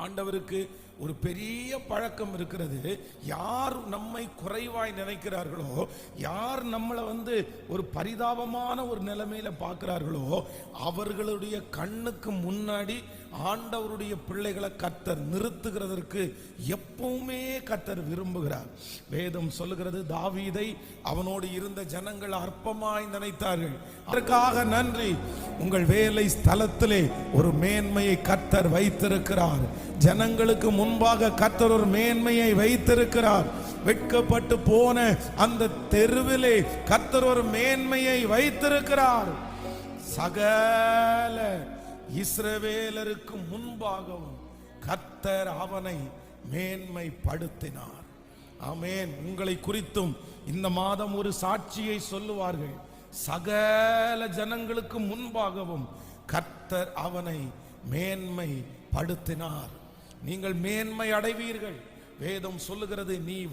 ஆண்டவருக்கு ஒரு பெரிய பழக்கம் இருக்கிறது. யார் நம்மை குறைவாய் நினைக்கிறார்களோ, யார் நம்மளை ஒரு பரிதாபமான ஒரு நிலைமையில பார்க்கிறார்களோ, அவர்களுடைய கண்ணுக்கு முன்னாடி ஆண்டவருடைய பிள்ளைகளை கர்த்தர் நிறுத்துகிறதற்கு எப்பவுமே கர்த்தர் விரும்புகிறார். வேதம் சொல்லுகிறது, தாவீதை அவனோடு இருந்த ஜனங்கள் அற்பமாய் நினைத்தார்கள். அதற்காக நன்றி. உங்கள் வேலை ஸ்தலத்திலே ஒரு மேன்மையை கர்த்தர் வைத்திருக்கிறார். ஜனங்களுக்கு முன்பாக கர்த்தர் ஒரு மேன்மையை வைத்திருக்கிறார். வெட்கப்பட்டு போன அந்த தெருவிலே கர்த்தர் ஒரு மேன்மையை வைத்திருக்கிறார். சகல இஸ்ரவேலருக்கு முன்பாகவும் கர்த்தர் அவனை மேன்மைப்படுத்தினார். ஆமென். உங்களை குறித்தும் இந்த மாதம் ஒரு சாட்சியை சொல்லுவார்கள். சகல ஜனங்களுக்கு முன்பாகவும் கர்த்தர் அவனை மேன்மைப்படுத்தினார். நீங்கள் மேன்மை அடைவீர்கள். வேதம் சொல்லுகிறது, நீ